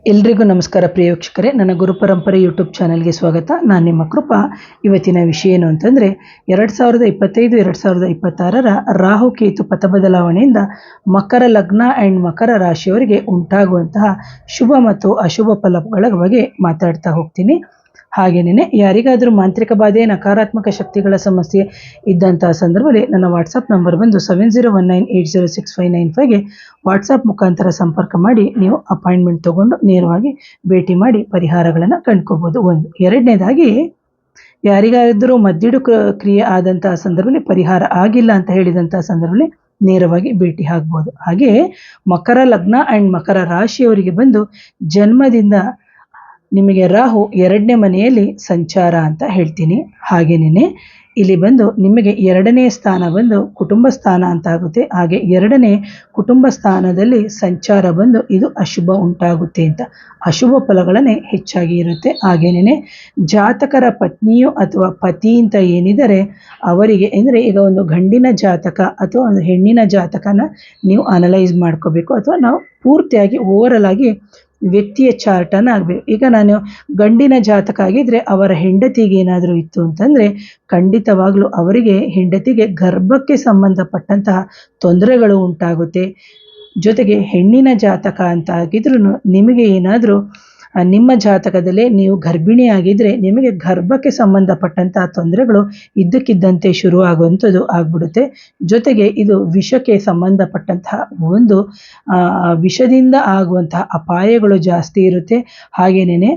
ಎಲ್ರಿಗೂ ನಮಸ್ಕಾರ ಪ್ರಿಯ ವೀಕ್ಷಕರೇ, ನನ್ನ ಗುರುಪರಂಪರೆ ಯೂಟ್ಯೂಬ್ ಚಾನಲ್ಗೆ ಸ್ವಾಗತ. ನಾನು ನಿಮ್ಮ ಕೃಪಾ. ಇವತ್ತಿನ ವಿಷಯ ಏನು ಅಂತಂದರೆ 2025-2026 ರಾಹುಕೇತು ಪಥ ಬದಲಾವಣೆಯಿಂದ ಮಕರ ಲಗ್ನ ಆ್ಯಂಡ್ ಮಕರ ರಾಶಿಯವರಿಗೆ ಉಂಟಾಗುವಂತಹ ಶುಭ ಮತ್ತು ಅಶುಭ ಫಲಗಳ ಬಗ್ಗೆ ಮಾತಾಡ್ತಾ ಹೋಗ್ತೀನಿ. ಹಾಗೇನೇ ಯಾರಿಗಾದರೂ ಮಾಂತ್ರಿಕ ಬಾಧೆ, ನಕಾರಾತ್ಮಕ ಶಕ್ತಿಗಳ ಸಮಸ್ಯೆ ಇದ್ದಂತಹ ಸಂದರ್ಭದಲ್ಲಿ ನನ್ನ ವಾಟ್ಸಪ್ ನಂಬರ್ ಬಂದು 7019806595ಗೆ ವಾಟ್ಸಪ್ ಮುಖಾಂತರ ಸಂಪರ್ಕ ಮಾಡಿ ನೀವು ಅಪಾಯಿಂಟ್ಮೆಂಟ್ ತಗೊಂಡು ನೇರವಾಗಿ ಭೇಟಿ ಮಾಡಿ ಪರಿಹಾರಗಳನ್ನು ಕಂಡ್ಕೋಬೋದು. ಒಂದು. ಎರಡನೇದಾಗಿ, ಯಾರಿಗಾದರೂ ಮದ್ದಿಡು ಕ್ರಿಯೆ ಆದಂತಹ ಸಂದರ್ಭದಲ್ಲಿ ಪರಿಹಾರ ಆಗಿಲ್ಲ ಅಂತ ಹೇಳಿದಂತಹ ಸಂದರ್ಭದಲ್ಲಿ ನೇರವಾಗಿ ಭೇಟಿ ಆಗ್ಬೋದು. ಹಾಗೆ ಮಕರ ಲಗ್ನ ಆ್ಯಂಡ್ ಮಕರ ರಾಶಿಯವರಿಗೆ ಬಂದು ಜನ್ಮದಿಂದ ನಿಮಗೆ ರಾಹು 2ನೇ ಮನೆಯಲ್ಲಿ ಸಂಚಾರ ಅಂತ ಹೇಳ್ತೀನಿ. ಹಾಗೇನೇ ಇಲ್ಲಿ ಬಂದು ನಿಮಗೆ 2ನೇ ಸ್ಥಾನ ಬಂದು ಕುಟುಂಬ ಸ್ಥಾನ ಅಂತ ಆಗುತ್ತೆ. ಹಾಗೆ 2ನೇ ಕುಟುಂಬ ಸ್ಥಾನದಲ್ಲಿ ಸಂಚಾರ ಬಂದು ಇದು ಅಶುಭ ಉಂಟಾಗುತ್ತೆ ಅಂತ, ಅಶುಭ ಫಲಗಳನ್ನೇ ಹೆಚ್ಚಾಗಿ ಇರುತ್ತೆ. ಹಾಗೇನೇ ಜಾತಕರ ಪತ್ನಿಯು ಅಥವಾ ಪತಿ ಅಂತ ಏನಿದ್ದಾರೆ ಅವರಿಗೆ, ಅಂದರೆ ಈಗ ಒಂದು ಗಂಡಿನ ಜಾತಕ ಅಥವಾ ಒಂದು ಹೆಣ್ಣಿನ ಜಾತಕನ ನೀವು ಅನಲೈಸ್ ಮಾಡ್ಕೋಬೇಕು, ಅಥವಾ ನಾವು ಪೂರ್ತಿಯಾಗಿ ಓವರಲ್ ಆಗಿ ವ್ಯಕ್ತಿಯ ಚಾರ್ಟನ್ನು ಆಗಬೇಕು. ಈಗ ನಾನು ಗಂಡಿನ ಜಾತಕ ಆಗಿದ್ರೆ ಅವರ ಹೆಂಡತಿಗೆ ಏನಾದರೂ ಇತ್ತು ಅಂತಂದರೆ ಖಂಡಿತವಾಗ್ಲೂ ಅವರಿಗೆ, ಹೆಂಡತಿಗೆ ಗರ್ಭಕ್ಕೆ ಸಂಬಂಧಪಟ್ಟಂತಹ ತೊಂದರೆಗಳು ಉಂಟಾಗುತ್ತೆ. ಜೊತೆಗೆ ಹೆಣ್ಣಿನ ಜಾತಕ ಅಂತ ಆಗಿದ್ರೂ ನಿಮಗೆ ಏನಾದರೂ ನಿಮ್ಮ ಜಾತಕದಲ್ಲೇ ನೀವು ಗರ್ಭಿಣಿಯಾಗಿದ್ದರೆ ನಿಮಗೆ ಗರ್ಭಕ್ಕೆ ಸಂಬಂಧಪಟ್ಟಂತಹ ತೊಂದರೆಗಳು ಇದ್ದಕ್ಕಿದ್ದಂತೆ ಶುರುವಾಗುವಂಥದ್ದು ಆಗ್ಬಿಡುತ್ತೆ. ಜೊತೆಗೆ ಇದು ವಿಷಕ್ಕೆ ಸಂಬಂಧಪಟ್ಟಂತಹ ಒಂದು ವಿಷದಿಂದ ಆಗುವಂತಹ ಅಪಾಯಗಳು ಜಾಸ್ತಿ ಇರುತ್ತೆ. ಹಾಗೇನೇ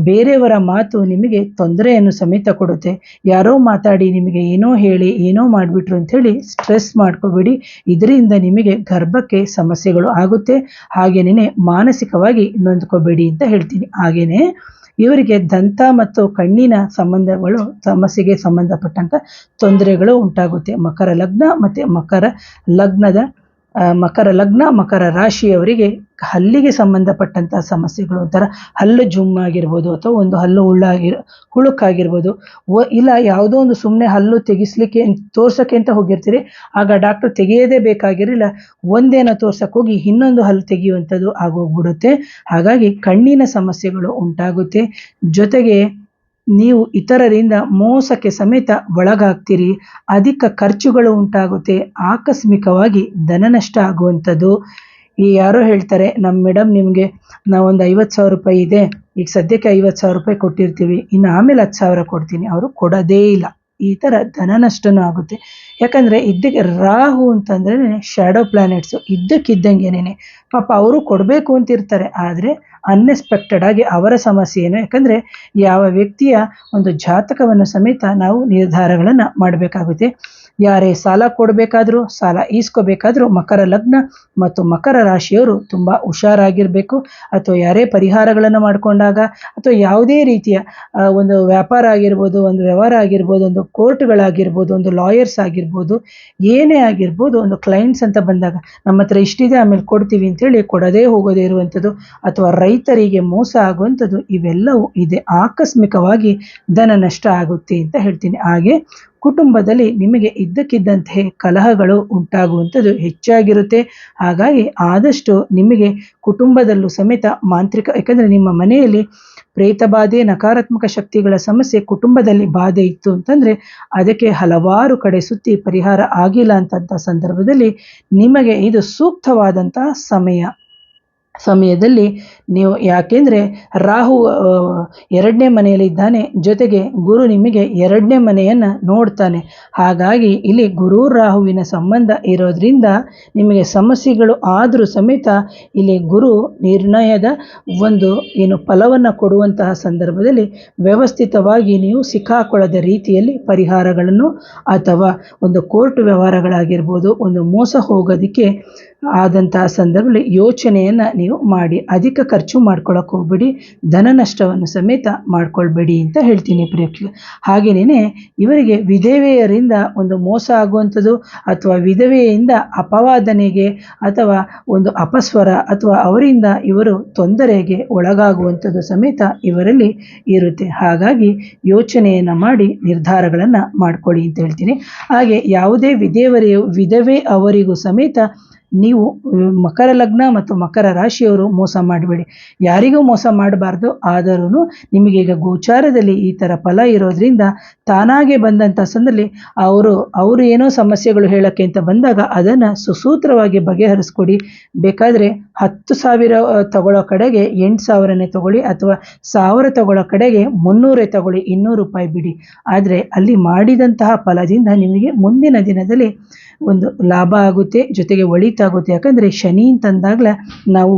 ಬೇರೆಯವರ ಮಾತು ನಿಮಗೆ ತೊಂದರೆಯನ್ನು ಸಮೇತ ಕೊಡುತ್ತೆ. ಯಾರೋ ಮಾತಾಡಿ ನಿಮಗೆ ಏನೋ ಹೇಳಿ ಏನೋ ಮಾಡಿಬಿಟ್ರು ಅಂಥೇಳಿ ಸ್ಟ್ರೆಸ್ ಮಾಡ್ಕೋಬೇಡಿ. ಇದರಿಂದ ನಿಮಗೆ ಗರ್ಭಕ್ಕೆ ಸಮಸ್ಯೆಗಳು ಆಗುತ್ತೆ. ಹಾಗೇನೇ ಮಾನಸಿಕವಾಗಿ ನೊಂದ್ಕೋಬೇಡಿ ಅಂತ ಹೇಳ್ತೀನಿ. ಹಾಗೇನೆ ಇವರಿಗೆ ದಂತ ಮತ್ತು ಕಣ್ಣಿನ ಸಮಸ್ಯೆಗೆ ಸಂಬಂಧಪಟ್ಟಂಥ ತೊಂದರೆಗಳು ಉಂಟಾಗುತ್ತೆ. ಮಕರ ಲಗ್ನ ಮತ್ತು ಮಕರ ಲಗ್ನ ಮಕರ ರಾಶಿಯವರಿಗೆ ಹಲ್ಲಿಗೆ ಸಂಬಂಧಪಟ್ಟಂಥ ಸಮಸ್ಯೆಗಳು, ಒಂಥರ ಹಲ್ಲು ಜುಮ್ಮಾಗಿರ್ಬೋದು, ಅಥವಾ ಒಂದು ಹಲ್ಲು ಹುಳುಕಾಗಿರ್ಬೋದು, ಇಲ್ಲ ಯಾವುದೋ ಒಂದು ಸುಮ್ಮನೆ ಹಲ್ಲು ತೋರ್ಸೋಕ್ಕೆ ಅಂತ ಹೋಗಿರ್ತೀರಿ, ಆಗ ಡಾಕ್ಟ್ರು ತೆಗೆಯೋದೇ ಬೇಕಾಗಿರಲಿಲ್ಲ, ಒಂದೇನೋ ತೋರ್ಸಕ್ಕೆ ಹೋಗಿ ಇನ್ನೊಂದು ಹಲ್ಲು ತೆಗೆಯುವಂಥದ್ದು ಆಗೋಗ್ಬಿಡುತ್ತೆ. ಹಾಗಾಗಿ ಕಣ್ಣಿನ ಸಮಸ್ಯೆಗಳು ಉಂಟಾಗುತ್ತೆ. ಜೊತೆಗೆ ನೀವು ಇತರರಿಂದ ಮೋಸಕ್ಕೆ ಸಮೇತ ಒಳಗಾಗ್ತೀರಿ. ಅಧಿಕ ಖರ್ಚುಗಳು ಉಂಟಾಗುತ್ತೆ. ಆಕಸ್ಮಿಕವಾಗಿ ಧನನಷ್ಟ ಆಗುವಂಥದ್ದು. ಯಾರೋ ಹೇಳ್ತಾರೆ, ನಮ್ಮ ಮೇಡಮ್ ನಿಮಗೆ ನಾವೊಂದು 50,000 ರೂಪಾಯಿ ಇದೆ, ಈಗ ಸದ್ಯಕ್ಕೆ 50,000 ರೂಪಾಯಿ ಕೊಟ್ಟಿರ್ತೀವಿ, ಇನ್ನು ಆಮೇಲೆ 10,000 ಕೊಡ್ತೀನಿ, ಅವರು ಕೊಡೋದೇ ಇಲ್ಲ. ಈ ಥರ ಧನನಷ್ಟನೂ ಆಗುತ್ತೆ. ಯಾಕಂದರೆ ರಾಹು ಅಂತಂದ್ರೆ ಶ್ಯಾಡೋ ಪ್ಲಾನೆಟ್ಸು, ಇದ್ದಕ್ಕಿದ್ದಂಗೆನೇ ಪಾಪ ಅವರು ಕೊಡಬೇಕು ಅಂತಿರ್ತಾರೆ, ಆದರೆ ಅನ್ಎಕ್ಸ್ಪೆಕ್ಟೆಡ್ ಆಗಿ ಅವರ ಸಮಸ್ಯೆ ಏನು, ಯಾಕಂದರೆ ಯಾವ ವ್ಯಕ್ತಿಯ ಒಂದು ಜಾತಕವನ್ನು ಸಮೇತ ನಾವು ನಿರ್ಧಾರಗಳನ್ನು ಮಾಡಬೇಕಾಗುತ್ತೆ. ಯಾರೇ ಸಾಲ ಕೊಡಬೇಕಾದ್ರೂ, ಸಾಲ ಈಸ್ಕೋಬೇಕಾದ್ರೂ ಮಕರ ಲಗ್ನ ಮತ್ತು ಮಕರ ರಾಶಿಯವರು ತುಂಬ ಹುಷಾರಾಗಿರಬೇಕು. ಅಥವಾ ಯಾರೇ ಪರಿಹಾರಗಳನ್ನು ಮಾಡಿಕೊಂಡಾಗ, ಅಥವಾ ಯಾವುದೇ ರೀತಿಯ ಒಂದು ವ್ಯಾಪಾರ ಆಗಿರ್ಬೋದು, ಒಂದು ವ್ಯವಹಾರ ಆಗಿರ್ಬೋದು, ಒಂದು ಕೋರ್ಟ್ಗಳಾಗಿರ್ಬೋದು, ಒಂದು ಲಾಯರ್ಸ್ ಆಗಿರ್ಬೋದು, ಏನೇ ಆಗಿರ್ಬೋದು, ಒಂದು ಕ್ಲೈಂಟ್ಸ್ ಅಂತ ಬಂದಾಗ ನಮ್ಮ ಹತ್ರ ಇಷ್ಟಿದೆ ಆಮೇಲೆ ಕೊಡ್ತೀವಿ ಅಂತೇಳಿ ಕೊಡದೇ ಹೋಗೋದೇ ಇರುವಂಥದ್ದು, ಅಥವಾ ರೈತರಿಗೆ ಮೋಸ ಆಗುವಂಥದ್ದು, ಇವೆಲ್ಲವೂ ಇದೆ. ಆಕಸ್ಮಿಕವಾಗಿ ಧನ ನಷ್ಟ ಆಗುತ್ತೆ ಅಂತ ಹೇಳ್ತೀನಿ. ಹಾಗೆ ಕುಟುಂಬದಲ್ಲಿ ನಿಮಗೆ ಇದ್ದಕ್ಕಿದ್ದಂತೆ ಕಲಹಗಳು ಉಂಟಾಗುವಂಥದ್ದು ಹೆಚ್ಚಾಗಿರುತ್ತೆ. ಹಾಗಾಗಿ ಆದಷ್ಟು ನಿಮಗೆ ಕುಟುಂಬದಲ್ಲೂ ಸಮೇತ ಮಾಂತ್ರಿಕ, ಯಾಕಂದರೆ ನಿಮ್ಮ ಮನೆಯಲ್ಲಿ ಪ್ರೇತ ಬಾಧೆ, ನಕಾರಾತ್ಮಕ ಶಕ್ತಿಗಳ ಸಮಸ್ಯೆ ಕುಟುಂಬದಲ್ಲಿ ಬಾಧೆ ಇತ್ತು ಅಂತಂದರೆ ಅದಕ್ಕೆ ಹಲವಾರು ಕಡೆ ಸುತ್ತಿ ಪರಿಹಾರ ಆಗಿಲ್ಲ ಅಂತಂಥ ಸಂದರ್ಭದಲ್ಲಿ ನಿಮಗೆ ಇದು ಸೂಕ್ತವಾದಂಥ ಸಮಯದಲ್ಲಿ ನೀವು, ಯಾಕೆಂದರೆ ರಾಹು 2ನೇ ಮನೆಯಲ್ಲಿ ಇದ್ದಾನೆ, ಜೊತೆಗೆ ಗುರು ನಿಮಗೆ 2ನೇ ಮನೆಯನ್ನು ನೋಡ್ತಾನೆ. ಹಾಗಾಗಿ ಇಲ್ಲಿ ಗುರು ರಾಹುವಿನ ಸಂಬಂಧ ಇರೋದ್ರಿಂದ ನಿಮಗೆ ಸಮಸ್ಯೆಗಳು ಆದರೂ ಸಮೇತ ಇಲ್ಲಿ ಗುರು ನಿರ್ಣಯದ ಒಂದು ಫಲವನ್ನು ಕೊಡುವಂತಹ ಸಂದರ್ಭದಲ್ಲಿ ವ್ಯವಸ್ಥಿತವಾಗಿ ನೀವು ಸಿಕ್ಕಾಕೊಳ್ಳದ ರೀತಿಯಲ್ಲಿ ಪರಿಹಾರಗಳನ್ನು, ಅಥವಾ ಒಂದು ಕೋರ್ಟ್ ವ್ಯವಹಾರಗಳಾಗಿರ್ಬೋದು, ಒಂದು ಮೋಸ ಹೋಗೋದಕ್ಕೆ ಆದಂತಹ ಸಂದರ್ಭದಲ್ಲಿ ಯೋಚನೆಯನ್ನು ನೀವು ಮಾಡಿ. ಅಧಿಕ ಖರ್ಚು ಮಾಡ್ಕೊಳ್ಳೋಕೆ ಹೋಗ್ಬೇಡಿ, ಧನ ನಷ್ಟವನ್ನು ಸಮೇತ ಮಾಡ್ಕೊಳ್ಬೇಡಿ ಅಂತ ಹೇಳ್ತೀನಿ ಪ್ರಿಯ. ಹಾಗೆಯೇ ಇವರಿಗೆ ವಿಧವೆಯರಿಂದ ಒಂದು ಮೋಸ ಆಗುವಂಥದ್ದು, ಅಥವಾ ವಿಧವೆಯಿಂದ ಅಪವಾದನೆಗೆ ಅಥವಾ ಒಂದು ಅಪಸ್ವರ, ಅಥವಾ ಅವರಿಂದ ಇವರು ತೊಂದರೆಗೆ ಒಳಗಾಗುವಂಥದ್ದು ಸಮೇತ ಇವರಲ್ಲಿ ಇರುತ್ತೆ. ಹಾಗಾಗಿ ಯೋಚನೆಯನ್ನು ಮಾಡಿ ನಿರ್ಧಾರಗಳನ್ನು ಮಾಡ್ಕೊಳ್ಳಿ ಅಂತ ಹೇಳ್ತೀನಿ. ಹಾಗೆ ಯಾವುದೇ ವಿಧವೆ ಅವರಿಗೂ ಸಮೇತ ನೀವು ಮಕರ ಲಗ್ನ ಮತ್ತು ಮಕರ ರಾಶಿಯವರು ಮೋಸ ಮಾಡಬೇಡಿ, ಯಾರಿಗೂ ಮೋಸ ಮಾಡಬಾರ್ದು. ಆದರೂ ನಿಮಗೆ ಈಗ ಗೋಚಾರದಲ್ಲಿ ಈ ಥರ ಫಲ ಇರೋದ್ರಿಂದ ತಾನಾಗೆ ಬಂದಂಥ ಸಂದರ್ಭದಲ್ಲಿ ಅವರು ಏನೋ ಸಮಸ್ಯೆಗಳು ಹೇಳೋಕ್ಕೆ ಅಂತ ಬಂದಾಗ ಅದನ್ನು ಸುಸೂತ್ರವಾಗಿ ಬಗೆಹರಿಸ್ಕೊಡಿ. ಬೇಕಾದರೆ 10,000 ತಗೊಳ್ಳೋ ಕಡೆಗೆ 8,000ನೇ ತಗೊಳ್ಳಿ, ಅಥವಾ 1,000 ತಗೊಳ್ಳೋ ಕಡೆಗೆ 300 ತಗೊಳ್ಳಿ, 200 ರೂಪಾಯಿ ಬಿಡಿ. ಆದರೆ ಅಲ್ಲಿ ಮಾಡಿದಂತಹ ಫಲದಿಂದ ನಿಮಗೆ ಮುಂದಿನ ದಿನದಲ್ಲಿ ಒಂದು ಲಾಭ ಆಗುತ್ತೆ, ಜೊತೆಗೆ ಒಳಿತಾಗುತ್ತೆ. ಯಾಕಂದರೆ ಶನಿ ಅಂತಂದಾಗಲೇ ನಾವು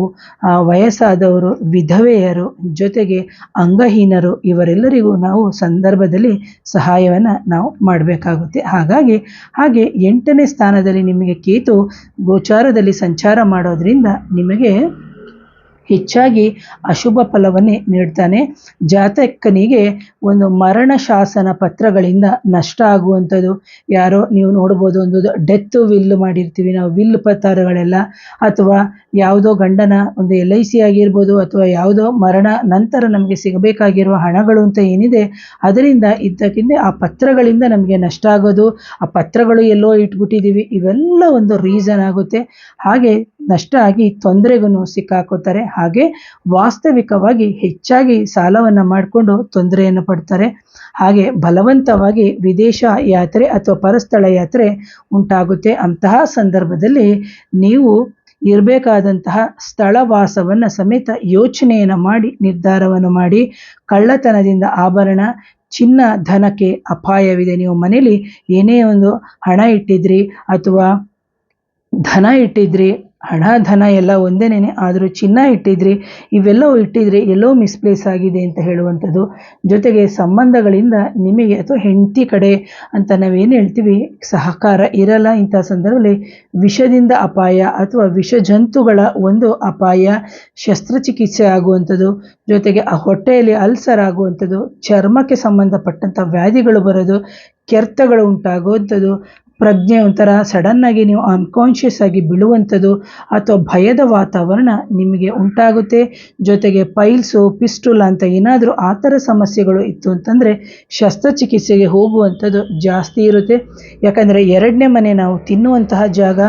ವಯಸ್ಸಾದವರು, ವಿಧವೆಯರು, ಜೊತೆಗೆ ಅಂಗಹೀನರು ಇವರೆಲ್ಲರಿಗೂ ನಾವು ಸಂದರ್ಭದಲ್ಲಿ ಸಹಾಯವನ್ನು ನಾವು ಮಾಡಬೇಕಾಗುತ್ತೆ. ಹಾಗೆ 8ನೇ ಸ್ಥಾನದಲ್ಲಿ ನಿಮಗೆ ಕೇತು ಗೋಚಾರದಲ್ಲಿ ಸಂಚಾರ ಮಾಡೋದ್ರಿಂದ ನಿಮಗೆ ಹೆಚ್ಚಾಗಿ ಅಶುಭ ಫಲವನ್ನೇ ನೀಡ್ತಾನೆ. ಜಾತಕನಿಗೆ ಒಂದು ಮರಣ ಶಾಸನ ಪತ್ರಗಳಿಂದ ನಷ್ಟ ಆಗುವಂಥದ್ದು, ಯಾರೋ ನೀವು ನೋಡ್ಬೋದು ಒಂದು ಡೆತ್ ವಿಲ್ ಮಾಡಿರ್ತೀವಿ ನಾವು, ವಿಲ್ ಪತ್ರಗಳೆಲ್ಲ, ಅಥವಾ ಯಾವುದೋ ಗಂಡನ ಒಂದು LIC ಆಗಿರ್ಬೋದು, ಅಥವಾ ಯಾವುದೋ ಮರಣ ನಂತರ ನಮಗೆ ಸಿಗಬೇಕಾಗಿರುವ ಹಣಗಳು ಅಂತ ಏನಿದೆ ಅದರಿಂದ ಇದ್ದಕ್ಕಿಂತ ಆ ಪತ್ರಗಳಿಂದ ನಮಗೆ ನಷ್ಟ ಆಗೋದು, ಆ ಪತ್ರಗಳು ಎಲ್ಲೋ ಇಟ್ಬಿಟ್ಟಿದ್ದೀವಿ, ಇವೆಲ್ಲ ಒಂದು ರೀಸನ್ ಆಗುತ್ತೆ. ಹಾಗೆ ನಷ್ಟ ಆಗಿ ತೊಂದರೆಗೂ ಸಿಕ್ಕಾಕೋತಾರೆ. ಹಾಗೆ ವಾಸ್ತವಿಕವಾಗಿ ಹೆಚ್ಚಾಗಿ ಸಾಲವನ್ನು ಮಾಡಿಕೊಂಡು ತೊಂದರೆಯನ್ನು ಪಡ್ತಾರೆ. ಹಾಗೆ ಬಲವಂತವಾಗಿ ವಿದೇಶ ಯಾತ್ರೆ ಅಥವಾ ಪರಸ್ಥಳ ಯಾತ್ರೆ ಉಂಟಾಗುತ್ತೆ. ಅಂತಹ ಸಂದರ್ಭದಲ್ಲಿ ನೀವು ಇರಬೇಕಾದಂತಹ ಸ್ಥಳವಾಸವನ್ನು ಸಮೇತ ಯೋಚನೆಯನ್ನು ಮಾಡಿ ನಿರ್ಧಾರವನ್ನು ಮಾಡಿ. ಕಳ್ಳತನದಿಂದ ಆಭರಣ, ಚಿನ್ನ, ಧನಕ್ಕೆ ಅಪಾಯವಿದೆ. ನೀವು ಮನೇಲಿ ಏನೇ ಒಂದು ಹಣ ಇಟ್ಟಿದ್ರಿ ಅಥವಾ ಧನ ಇಟ್ಟಿದ್ರಿ, ಹಣ ಧನ ಎಲ್ಲ ಒಂದೇನೇ, ಆದರೂ ಚಿನ್ನ ಇಟ್ಟಿದ್ರಿ, ಇವೆಲ್ಲವೂ ಇಟ್ಟಿದ್ರೆ ಎಲ್ಲೋ ಮಿಸ್ಪ್ಲೇಸ್ ಆಗಿದೆ ಅಂತ ಹೇಳುವಂಥದ್ದು. ಜೊತೆಗೆ ಸಂಬಂಧಗಳಿಂದ ನಿಮಗೆ ಅಥವಾ ಹೆಂಡತಿ ಕಡೆ ಅಂತ ನಾವೇನು ಹೇಳ್ತೀವಿ ಸಹಕಾರ ಇರಲ್ಲ. ಇಂಥ ಸಂದರ್ಭದಲ್ಲಿ ವಿಷದಿಂದ ಅಪಾಯ ಅಥವಾ ವಿಷ ಜಂತುಗಳ ಒಂದು ಅಪಾಯ, ಶಸ್ತ್ರಚಿಕಿತ್ಸೆ ಆಗುವಂಥದ್ದು, ಜೊತೆಗೆ ಆ ಹೊಟ್ಟೆಯಲ್ಲಿ ಅಲ್ಸರ್ ಆಗುವಂಥದ್ದು, ಚರ್ಮಕ್ಕೆ ಸಂಬಂಧಪಟ್ಟಂಥ ವ್ಯಾಧಿಗಳು ಬರೋದು, ಕೆರೆತಗಳು ಉಂಟಾಗುವಂಥದ್ದು, ಪ್ರಜ್ಞೆ ಒಂಥರ ಸಡನ್ನಾಗಿ ನೀವು ಅನ್ಕಾನ್ಷಿಯಸ್ ಆಗಿ ಬೀಳುವಂಥದ್ದು, ಅಥವಾ ಭಯದ ವಾತಾವರಣ ನಿಮಗೆ ಉಂಟಾಗುತ್ತೆ. ಜೊತೆಗೆ ಪೈಲ್ಸು, ಪಿಸ್ಟುಲ ಅಂತ ಏನಾದರೂ ಆ ಥರ ಸಮಸ್ಯೆಗಳು ಇತ್ತು ಅಂತಂದರೆ ಶಸ್ತ್ರಚಿಕಿತ್ಸೆಗೆ ಹೋಗುವಂಥದ್ದು ಜಾಸ್ತಿ ಇರುತ್ತೆ. ಯಾಕಂದರೆ 2ನೇ ಮನೆ ನಾವು ತಿನ್ನುವಂತಹ ಜಾಗ,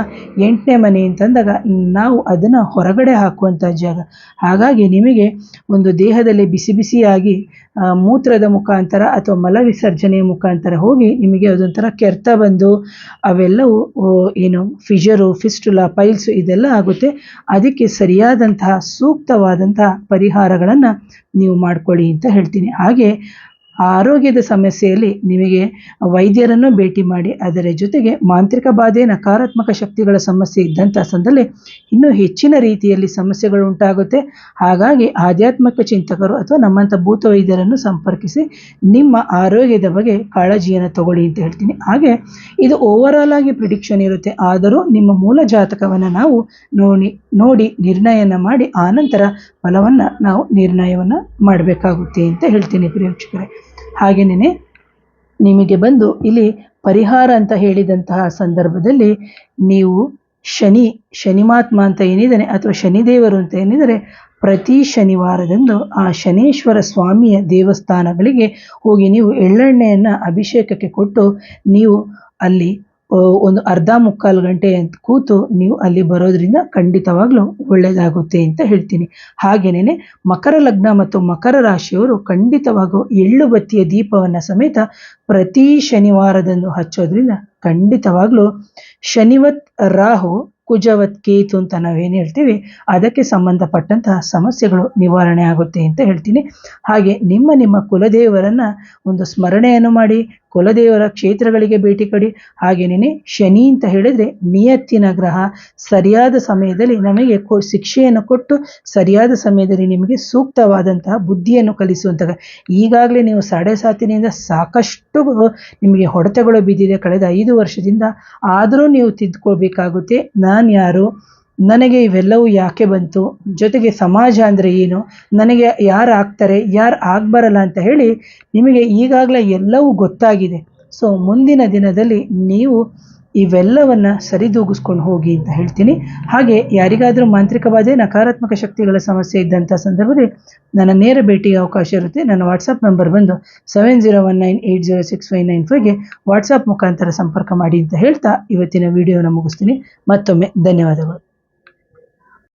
8ನೇ ಮನೆ ಅಂತಂದಾಗ ನಾವು ಅದನ್ನು ಹೊರಗಡೆ ಹಾಕುವಂತಹ ಜಾಗ. ಹಾಗಾಗಿ ನಿಮಗೆ ಒಂದು ದೇಹದಲ್ಲಿ ಬಿಸಿ ಬಿಸಿಯಾಗಿ ಮೂತ್ರದ ಮುಖಾಂತರ ಅಥವಾ ಮಲ ವಿಸರ್ಜನೆಯ ಮುಖಾಂತರ ಹೋಗಿ ನಿಮಗೆ ಅದೊಂಥರ ಕೆರೆತ ಬಂದು ಅವೆಲ್ಲವೂ ಏನು ಫಿಷರು, ಫಿಸ್ಟುಲಾ, ಪೈಲ್ಸು ಇದೆಲ್ಲ ಆಗುತ್ತೆ. ಅದಕ್ಕೆ ಸರಿಯಾದಂತಹ ಸೂಕ್ತವಾದಂತಹ ಪರಿಹಾರಗಳನ್ನು ನೀವು ಮಾಡ್ಕೊಳ್ಳಿ ಅಂತ ಹೇಳ್ತೀನಿ. ಹಾಗೆ ಆರೋಗ್ಯದ ಸಮಸ್ಯೆಯಲ್ಲಿ ನಿಮಗೆ ವೈದ್ಯರನ್ನು ಭೇಟಿ ಮಾಡಿ. ಅದರ ಜೊತೆಗೆ ಮಾಂತ್ರಿಕ ಬಾಧೆ, ನಕಾರಾತ್ಮಕ ಶಕ್ತಿಗಳ ಸಮಸ್ಯೆ ಇದ್ದಂಥ ಸಂದರ್ಭದಲ್ಲಿ ಇನ್ನೂ ಹೆಚ್ಚಿನ ರೀತಿಯಲ್ಲಿ ಸಮಸ್ಯೆಗಳು ಉಂಟಾಗುತ್ತೆ. ಹಾಗಾಗಿ ಆಧ್ಯಾತ್ಮಿಕ ಚಿಂತಕರು ಅಥವಾ ನಮ್ಮಂಥ ಭೂತ ವೈದ್ಯರನ್ನು ಸಂಪರ್ಕಿಸಿ ನಿಮ್ಮ ಆರೋಗ್ಯದ ಬಗ್ಗೆ ಕಾಳಜಿಯನ್ನು ತಗೊಳ್ಳಿ ಅಂತ ಹೇಳ್ತೀನಿ. ಹಾಗೆ ಇದು ಓವರಾಲ್ ಆಗಿ ಪ್ರಿಡಿಕ್ಷನ್ ಇರುತ್ತೆ, ಆದರೂ ನಿಮ್ಮ ಮೂಲ ಜಾತಕವನ್ನು ನಾವು ನೋಡಿ ನಿರ್ಣಯನ ಮಾಡಿ ಆನಂತರ ಫಲವನ್ನು ನಾವು ನಿರ್ಣಯವನ್ನು ಮಾಡಬೇಕಾಗುತ್ತೆ ಅಂತ ಹೇಳ್ತೀನಿ ಪ್ರೇಕ್ಷಕರೇ. ಹಾಗೆಯೇ ನಿಮಗೆ ಬಂದು ಇಲ್ಲಿ ಪರಿಹಾರ ಅಂತ ಹೇಳಿದಂತಹ ಸಂದರ್ಭದಲ್ಲಿ ನೀವು ಶನಿಮಾತ್ಮ ಅಂತ ಏನಿದ್ದಾನೆ ಅಥವಾ ಶನಿದೇವರು ಅಂತ ಏನಿದ್ದಾರೆ, ಪ್ರತಿ ಶನಿವಾರದಂದು ಆ ಶನೇಶ್ವರ ಸ್ವಾಮಿಯ ದೇವಸ್ಥಾನಗಳಿಗೆ ಹೋಗಿ ನೀವು ಎಳ್ಳೆಣ್ಣೆಯನ್ನು ಅಭಿಷೇಕಕ್ಕೆ ಕೊಟ್ಟು ನೀವು ಅಲ್ಲಿ ಒಂದು ಅರ್ಧ ಮುಕ್ಕಾಲು ಗಂಟೆ ಅಂತ ಕೂತು ನೀವು ಅಲ್ಲಿ ಬರೋದ್ರಿಂದ ಖಂಡಿತವಾಗ್ಲೂ ಒಳ್ಳೆಯದಾಗುತ್ತೆ ಅಂತ ಹೇಳ್ತೀನಿ. ಹಾಗೆಯೇ ಮಕರ ಲಗ್ನ ಮತ್ತು ಮಕರ ರಾಶಿಯವರು ಖಂಡಿತವಾಗೂ ಎಳ್ಳು ಬತ್ತಿಯ ದೀಪವನ್ನು ಸಮೇತ ಪ್ರತಿ ಶನಿವಾರದಂದು ಹಚ್ಚೋದ್ರಿಂದ ಖಂಡಿತವಾಗ್ಲೂ ಶನಿವತ್ ರಾಹು, ಕುಜವತ್ ಕೇತು ಅಂತ ನಾವೇನು ಹೇಳ್ತೀವಿ ಅದಕ್ಕೆ ಸಂಬಂಧಪಟ್ಟಂತಹ ಸಮಸ್ಯೆಗಳು ನಿವಾರಣೆ ಆಗುತ್ತೆ ಅಂತ ಹೇಳ್ತೀನಿ. ಹಾಗೆ ನಿಮ್ಮ ಕುಲದೇವರನ್ನು ಒಂದು ಸ್ಮರಣೆಯನ್ನು ಮಾಡಿ, ಕುಲದೇವರ ಕ್ಷೇತ್ರಗಳಿಗೆ ಭೇಟಿ ಕೊಡಿ. ಹಾಗೆಯೇ ಶನಿ ಅಂತ ಹೇಳಿದರೆ ನಿಯತ್ತಿನ ಗ್ರಹ, ಸರಿಯಾದ ಸಮಯದಲ್ಲಿ ನಮಗೆ ಶಿಕ್ಷೆಯನ್ನು ಕೊಟ್ಟು ಸರಿಯಾದ ಸಮಯದಲ್ಲಿ ನಿಮಗೆ ಸೂಕ್ತವಾದಂತಹ ಬುದ್ಧಿಯನ್ನು ಕಲಿಸುವಂತಹ, ಈಗಾಗಲೇ ನೀವು 7.5 ಸಾಕಷ್ಟು ನಿಮಗೆ ಹೊಡೆತಗಳು ಬಿದ್ದಿದೆ ಕಳೆದ 5 ವರ್ಷದಿಂದ, ಆದರೂ ನೀವು ತಿದ್ದುಕೊಳ್ಬೇಕಾಗುತ್ತೆ. ನಾನು ಯಾರು, ನನಗೆ ಇವೆಲ್ಲವೂ ಯಾಕೆ ಬಂತು, ಜೊತೆಗೆ ಸಮಾಜ ಅಂದರೆ ಏನು, ನನಗೆ ಯಾರು ಆಗ್ತಾರೆ, ಯಾರು ಆಗಬರಲ್ಲ ಅಂತ ಹೇಳಿ ನಿಮಗೆ ಈಗಾಗಲೇ ಎಲ್ಲವೂ ಗೊತ್ತಾಗಿದೆ. ಸೊ ಮುಂದಿನ ದಿನದಲ್ಲಿ ನೀವು ಇವೆಲ್ಲವನ್ನು ಸರಿದೂಗಿಸ್ಕೊಂಡು ಹೋಗಿ ಅಂತ ಹೇಳ್ತೀನಿ. ಹಾಗೆ ಯಾರಿಗಾದರೂ ಮಾಂತ್ರಿಕ ಬಾಧೆ, ನಕಾರಾತ್ಮಕ ಶಕ್ತಿಗಳ ಸಮಸ್ಯೆ ಇದ್ದಂಥ ಸಂದರ್ಭದಲ್ಲಿ ನನ್ನ ನೇರ ಭೇಟಿಗೆ ಅವಕಾಶ ಇರುತ್ತೆ. ನನ್ನ ವಾಟ್ಸಪ್ ನಂಬರ್ ಬಂದು 7019806595ಗೆ ವಾಟ್ಸಪ್ ಮುಖಾಂತರ ಸಂಪರ್ಕ ಮಾಡಿ ಅಂತ ಹೇಳ್ತಾ ಇವತ್ತಿನ ವಿಡಿಯೋನ ಮುಗಿಸ್ತೀನಿ. ಮತ್ತೊಮ್ಮೆ ಧನ್ಯವಾದಗಳು.